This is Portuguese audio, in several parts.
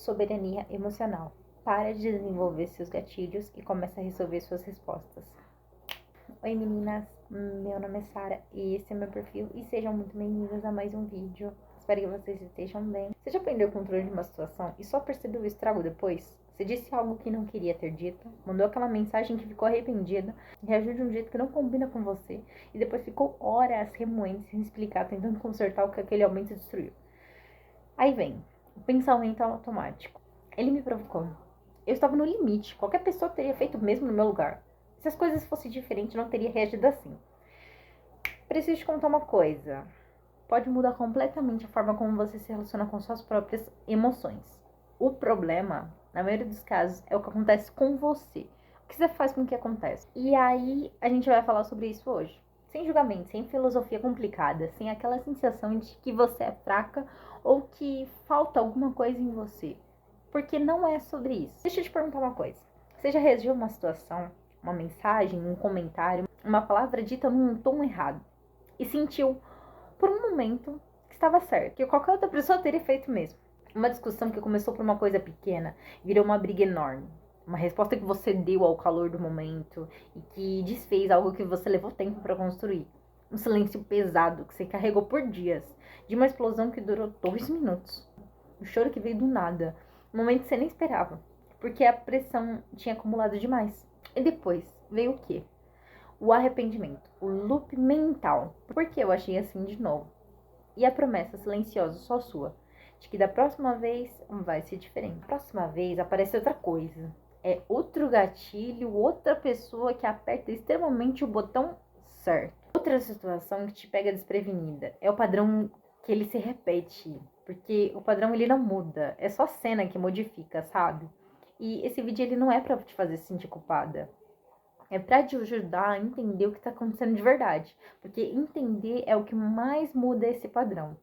soberania emocional. Para de desenvolver seus gatilhos e começa a resolver suas respostas. Oi meninas, meu nome é Sara e esse é meu perfil e sejam muito bem-vindas a mais um vídeo. Espero que vocês estejam bem. Você já perdeu o controle de uma situação e só percebeu o estrago depois? Você disse algo que não queria ter dito, mandou aquela mensagem que ficou arrependida, reagiu de um jeito que não combina com você e depois ficou horas remoendo sem explicar, tentando consertar o que aquele aumento destruiu. Aí vem o pensamento automático. Ele me provocou. Eu estava no limite. Qualquer pessoa teria feito o mesmo no meu lugar. Se as coisas fossem diferentes, eu não teria reagido assim. Preciso te contar uma coisa. Pode mudar completamente a forma como você se relaciona com suas próprias emoções. O problema, na maioria dos casos, é o que acontece com você. O que você faz com o que acontece. E aí, a gente vai falar sobre isso hoje. Sem julgamento, sem filosofia complicada, sem aquela sensação de que você é fraca ou que falta alguma coisa em você. Porque não é sobre isso. Deixa eu te perguntar uma coisa. Você já reagiu a uma situação, uma mensagem, um comentário, uma palavra dita num tom errado e sentiu por um momento que estava certo, que qualquer outra pessoa teria feito mesmo? Uma discussão que começou por uma coisa pequena virou uma briga enorme. Uma resposta que você deu ao calor do momento e que desfez algo que você levou tempo para construir. Um silêncio pesado que você carregou por dias, de uma explosão que durou 2 minutos. Um choro que veio do nada, um momento que você nem esperava, porque a pressão tinha acumulado demais. E depois veio o quê? O arrependimento, o loop mental. Por que eu achei assim de novo? E a promessa silenciosa só sua, de que da próxima vez vai ser diferente. Próxima vez aparece outra coisa. É outro gatilho, outra pessoa que aperta extremamente o botão certo. Outra situação que te pega desprevenida. É o padrão que ele se repete. Porque o padrão ele não muda. É só a cena que modifica, sabe? E esse vídeo ele não é pra te fazer se sentir culpada. É pra te ajudar a entender o que tá acontecendo de verdade. Porque entender é o que mais muda esse padrão.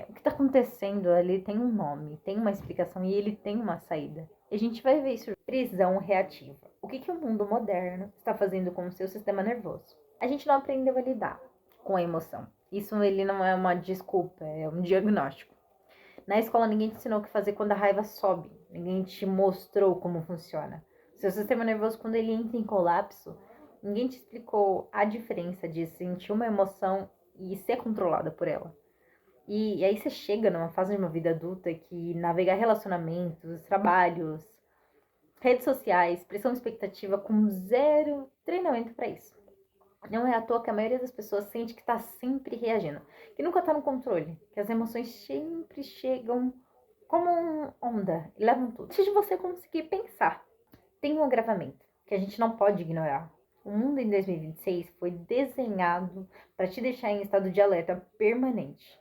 O que tá acontecendo ali tem um nome, tem uma explicação e ele tem uma saída. E a gente vai ver isso. Prisão reativa. O que o mundo moderno está fazendo com o seu sistema nervoso? A gente não aprendeu a lidar com a emoção. Isso ele não é uma desculpa, é um diagnóstico. Na escola ninguém te ensinou o que fazer quando a raiva sobe. Ninguém te mostrou como funciona. Seu sistema nervoso, quando ele entra em colapso, ninguém te explicou a diferença de sentir uma emoção e ser controlada por ela. E aí você chega numa fase de uma vida adulta que navegar relacionamentos, trabalhos, redes sociais, pressão expectativa com zero treinamento para isso. Não é à toa que a maioria das pessoas sente que tá sempre reagindo, que nunca tá no controle, que as emoções sempre chegam como uma onda e levam tudo. Antes de você conseguir pensar, tem um agravamento que a gente não pode ignorar. O mundo em 2026 foi desenhado para te deixar em estado de alerta permanente.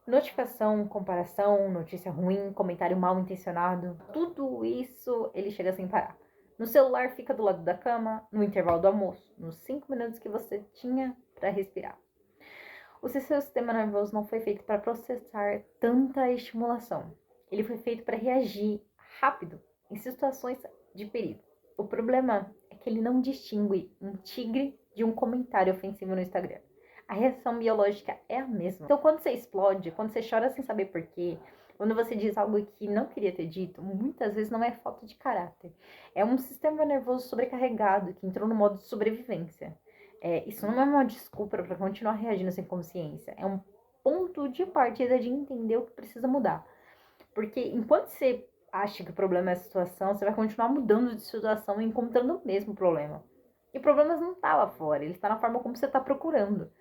Notificação, comparação, notícia ruim, comentário mal intencionado, tudo isso ele chega sem parar. No celular fica do lado da cama, no intervalo do almoço, nos 5 minutos que você tinha para respirar. O seu sistema nervoso não foi feito para processar tanta estimulação. Ele foi feito para reagir rápido em situações de perigo. O problema é que ele não distingue um tigre de um comentário ofensivo no Instagram. A reação biológica é a mesma. Então, quando você explode, quando você chora sem saber porquê, quando você diz algo que não queria ter dito, muitas vezes não é falta de caráter. É um sistema nervoso sobrecarregado que entrou no modo de sobrevivência. Isso não é uma desculpa para continuar reagindo sem consciência. É um ponto de partida de entender o que precisa mudar. Porque enquanto você acha que o problema é a situação, você vai continuar mudando de situação e encontrando o mesmo problema. E o problema não tá lá fora, ele está na forma como você está procurando.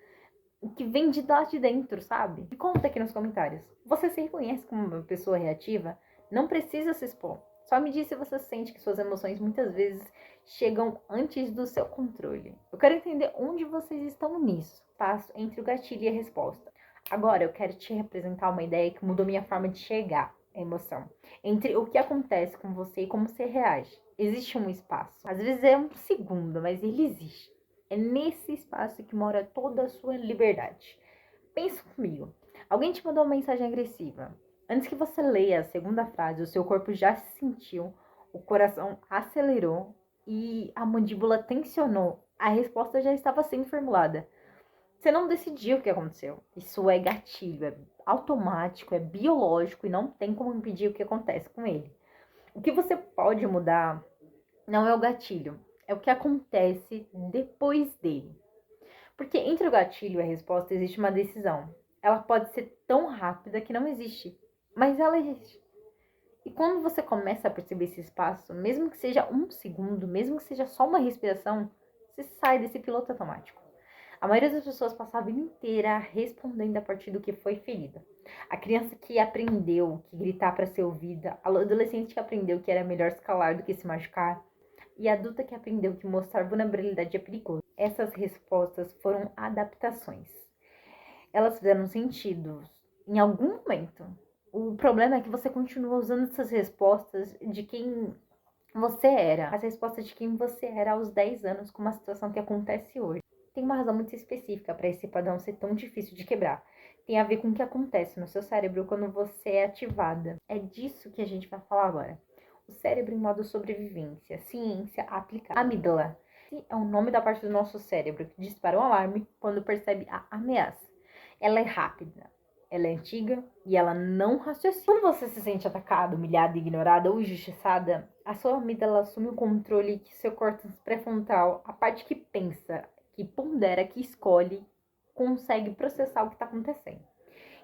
O que vem de lá de dentro, sabe? Me conta aqui nos comentários. Você se reconhece como uma pessoa reativa? Não precisa se expor. Só me diz se você sente que suas emoções muitas vezes chegam antes do seu controle. Eu quero entender onde vocês estão nisso. Passo entre o gatilho e a resposta. Agora eu quero te representar uma ideia que mudou minha forma de chegar à emoção. Entre o que acontece com você e como você reage. Existe um espaço. Às vezes é um segundo, mas ele existe. É nesse espaço que mora toda a sua liberdade. Pensa comigo. Alguém te mandou uma mensagem agressiva. Antes que você leia a segunda frase, o seu corpo já se sentiu, o coração acelerou e a mandíbula tensionou. A resposta já estava sendo formulada. Você não decidiu o que aconteceu. Isso é gatilho, é automático, é biológico e não tem como impedir o que acontece com ele. O que você pode mudar não é o gatilho, é o que acontece depois dele. Porque entre o gatilho e a resposta existe uma decisão. Ela pode ser tão rápida que não existe, mas ela existe. E quando você começa a perceber esse espaço, mesmo que seja um segundo, mesmo que seja só uma respiração, você sai desse piloto automático. A maioria das pessoas passa a vida inteira respondendo a partir do que foi ferida. A criança que aprendeu que gritar para ser ouvida, a adolescente que aprendeu que era melhor se calar do que se machucar, e a adulta que aprendeu que mostrar vulnerabilidade é perigoso. Essas respostas foram adaptações. Elas fizeram sentido em algum momento. O problema é que você continua usando essas respostas de quem você era. As respostas de quem você era aos 10 anos com uma situação que acontece hoje. Tem uma razão muito específica para esse padrão ser tão difícil de quebrar. Tem a ver com o que acontece no seu cérebro quando você é ativada. É disso que a gente vai falar agora. O cérebro em modo sobrevivência, ciência aplicada. Amígdala é o nome da parte do nosso cérebro que dispara um alarme quando percebe a ameaça. Ela é rápida, ela é antiga e ela não raciocina. Quando você se sente atacado, humilhada, ignorada ou injustiçada, a sua amígdala assume o controle que seu córtex pré-frontal, a parte que pensa, que pondera, que escolhe, consegue processar o que está acontecendo.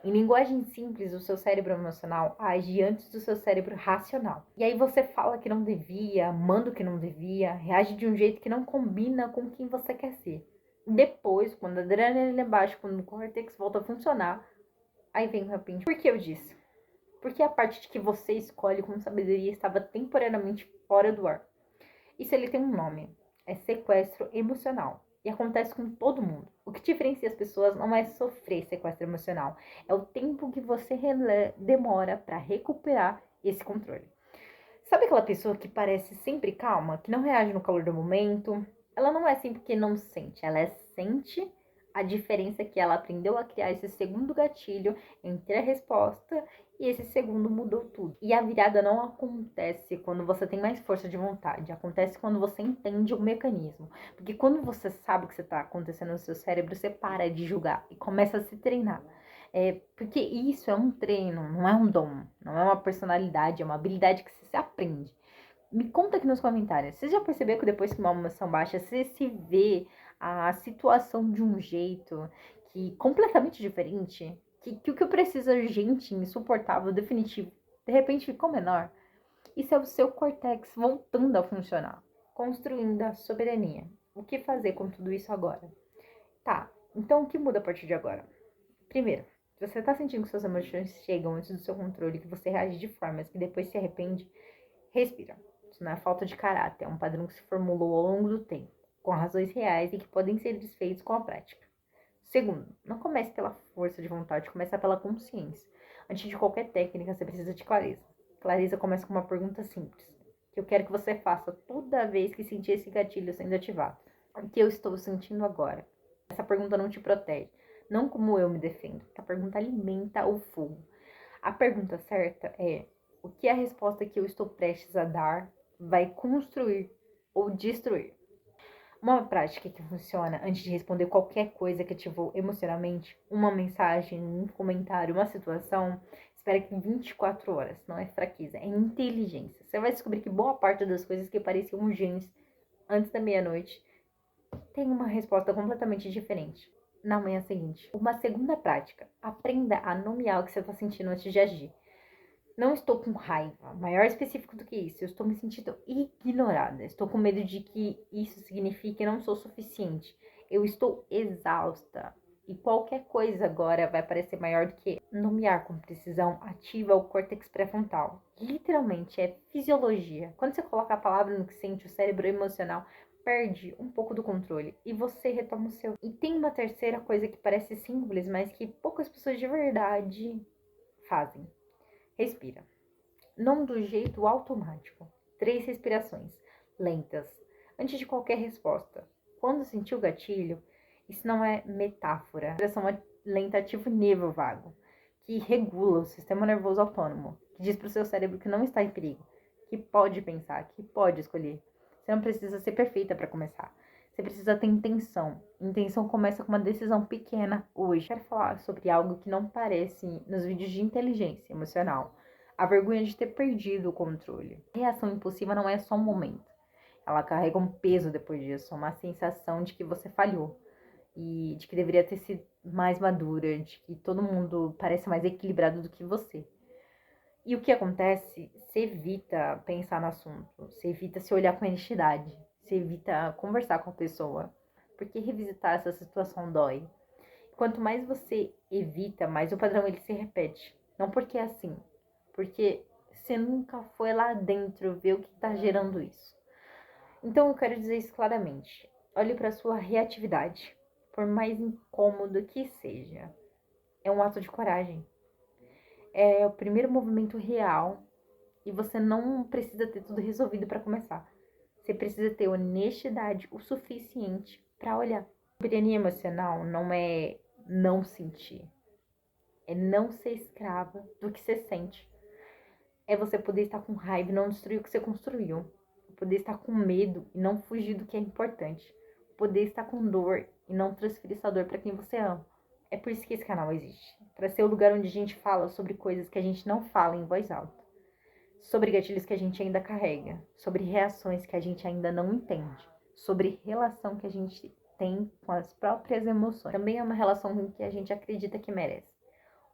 Em linguagem simples, o seu cérebro emocional age antes do seu cérebro racional. E aí você fala que não devia, manda o que não devia, reage de um jeito que não combina com quem você quer ser. Depois, quando a adrenalina baixa, quando o córtex volta a funcionar, aí vem o repente. Por que eu disse? Porque a parte de que você escolhe com sabedoria estava temporariamente fora do ar. Isso ele tem um nome. É sequestro emocional. E acontece com todo mundo. O que diferencia as pessoas não é sofrer sequestro emocional. É o tempo que você demora para recuperar esse controle. Sabe aquela pessoa que parece sempre calma, que não reage no calor do momento? Ela não é assim porque não sente. Ela sente. A diferença é que ela aprendeu a criar esse segundo gatilho entre a resposta e esse segundo mudou tudo. E a virada não acontece quando você tem mais força de vontade. Acontece quando você entende o mecanismo. Porque quando você sabe o que está acontecendo no seu cérebro, você para de julgar e começa a se treinar. Porque isso é um treino, não é um dom, não é uma personalidade, é uma habilidade que você aprende. Me conta aqui nos comentários. Você já percebeu que depois que uma emoção baixa, você se vê a situação de um jeito que completamente diferente? Que o que eu preciso urgente, insuportável, definitivo, de repente ficou menor? Isso é o seu córtex voltando a funcionar, construindo a soberania. O que fazer com tudo isso agora? Tá, então o que muda a partir de agora? Primeiro, se você tá sentindo que suas emoções chegam antes do seu controle, que você reage de formas que depois se arrepende, respira. Isso não é falta de caráter, é um padrão que se formulou ao longo do tempo, com razões reais e que podem ser desfeitos com a prática. Segundo, não comece pela força de vontade, comece pela consciência. Antes de qualquer técnica, você precisa de clareza. Clareza começa com uma pergunta simples, que eu quero que você faça toda vez que sentir esse gatilho sendo ativado. O que eu estou sentindo agora? Essa pergunta não te protege, não como eu me defendo. A pergunta alimenta o fogo. A pergunta certa é: o que a resposta que eu estou prestes a dar vai construir ou destruir? Uma prática que funciona antes de responder qualquer coisa que ativou emocionalmente, uma mensagem, um comentário, uma situação, espera que 24 horas. Não é fraqueza, é inteligência. Você vai descobrir que boa parte das coisas que pareciam urgentes antes da meia-noite tem uma resposta completamente diferente na manhã seguinte. Uma segunda prática: aprenda a nomear o que você está sentindo antes de agir. Não estou com raiva, maior específico do que isso, eu estou me sentindo ignorada. Estou com medo de que isso signifique que não sou suficiente. Eu estou exausta. E qualquer coisa agora vai parecer maior do que nomear com precisão ativa o córtex pré-frontal. Literalmente, é fisiologia. Quando você coloca a palavra no que sente, o cérebro emocional perde um pouco do controle e você retoma o seu. E tem uma terceira coisa que parece simples, mas que poucas pessoas de verdade fazem. Respira. Não do jeito automático. 3 respirações lentas antes de qualquer resposta. Quando sentir o gatilho, isso não é metáfora. Respiração lenta ativa o nível vago, que regula o sistema nervoso autônomo, que diz para o seu cérebro que não está em perigo, que pode pensar, que pode escolher. Você não precisa ser perfeita para começar. Você precisa ter intenção. Intenção começa com uma decisão pequena hoje. Quero falar sobre algo que não parece nos vídeos de inteligência emocional. A vergonha de ter perdido o controle. A reação impulsiva não é só um momento. Ela carrega um peso depois disso, uma sensação de que você falhou. E de que deveria ter sido mais madura, de que todo mundo parece mais equilibrado do que você. E o que acontece? Você evita pensar no assunto, você evita se olhar com honestidade, você evita conversar com a pessoa, porque revisitar essa situação dói. Quanto mais você evita, mais o padrão ele se repete. Não porque é assim, porque você nunca foi lá dentro ver o que está gerando isso. Então eu quero dizer isso claramente. Olhe para a sua reatividade, por mais incômodo que seja. É um ato de coragem. É o primeiro movimento real e você não precisa ter tudo resolvido para começar. Você precisa ter honestidade o suficiente para olhar. Soberania emocional não é não sentir. É não ser escrava do que você sente. É você poder estar com raiva e não destruir o que você construiu. Poder estar com medo e não fugir do que é importante. Poder estar com dor e não transferir essa dor para quem você ama. É por isso que esse canal existe. Para ser o lugar onde a gente fala sobre coisas que a gente não fala em voz alta. Sobre gatilhos que a gente ainda carrega. Sobre reações que a gente ainda não entende. Sobre relação que a gente tem com as próprias emoções. Também é uma relação com que a gente acredita que merece.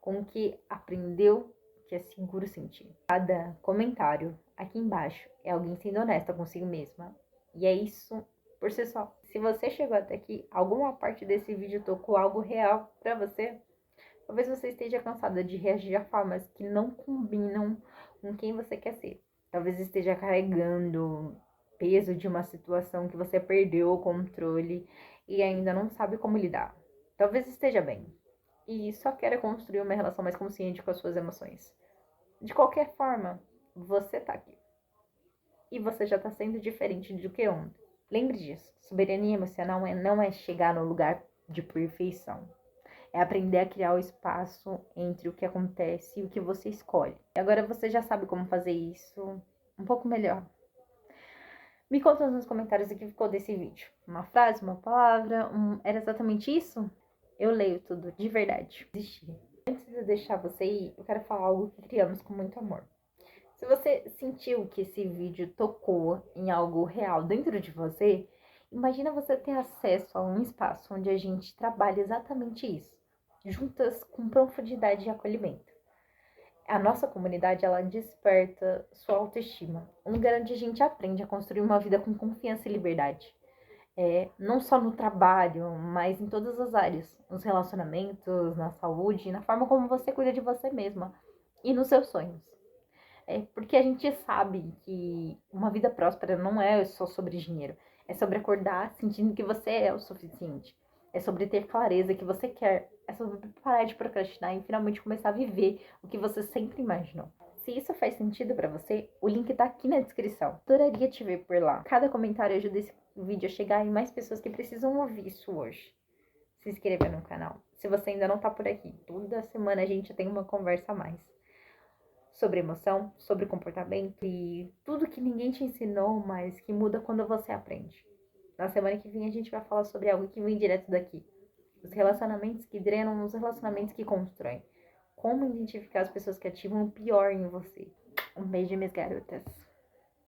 Com o que aprendeu que é seguro sentir. Cada comentário aqui embaixo é alguém sendo honesta consigo mesma. E é isso por si só. Se você chegou até aqui, alguma parte desse vídeo tocou algo real pra você, talvez você esteja cansada de reagir a formas que não combinam com quem você quer ser. Talvez esteja carregando peso de uma situação que você perdeu o controle e ainda não sabe como lidar. Talvez esteja bem e só queira construir uma relação mais consciente com as suas emoções. De qualquer forma, você tá aqui. E você já tá sendo diferente do que ontem. Lembre disso. Soberania emocional não é chegar no lugar de perfeição. É aprender a criar o espaço entre o que acontece e o que você escolhe. E agora você já sabe como fazer isso um pouco melhor. Me conta nos comentários o que ficou desse vídeo. Uma frase, uma palavra, era exatamente isso? Eu leio tudo, de verdade. Desistir. Antes de deixar você ir, eu quero falar algo que criamos com muito amor. Se você sentiu que esse vídeo tocou em algo real dentro de você, imagina você ter acesso a um espaço onde a gente trabalha exatamente isso, juntas com profundidade e acolhimento. A nossa comunidade, ela desperta sua autoestima, um lugar onde a gente aprende a construir uma vida com confiança e liberdade. Não só no trabalho, mas em todas as áreas, nos relacionamentos, na saúde, na forma como você cuida de você mesma e nos seus sonhos. Porque a gente sabe que uma vida próspera não é só sobre dinheiro. É sobre acordar sentindo que você é o suficiente. É sobre ter clareza que você quer. É sobre parar de procrastinar e finalmente começar a viver o que você sempre imaginou. Se isso faz sentido pra você, o link tá aqui na descrição. Adoraria te ver por lá. Cada comentário ajuda esse vídeo a chegar em mais pessoas que precisam ouvir isso hoje. Se inscreva no canal. Se você ainda não tá por aqui, toda semana a gente tem uma conversa a mais sobre emoção, sobre comportamento e tudo que ninguém te ensinou, mas que muda quando você aprende. Na semana que vem a gente vai falar sobre algo que vem direto daqui. Os relacionamentos que drenam, os relacionamentos que constroem. Como identificar as pessoas que ativam o pior em você. Um beijo, minhas garotas.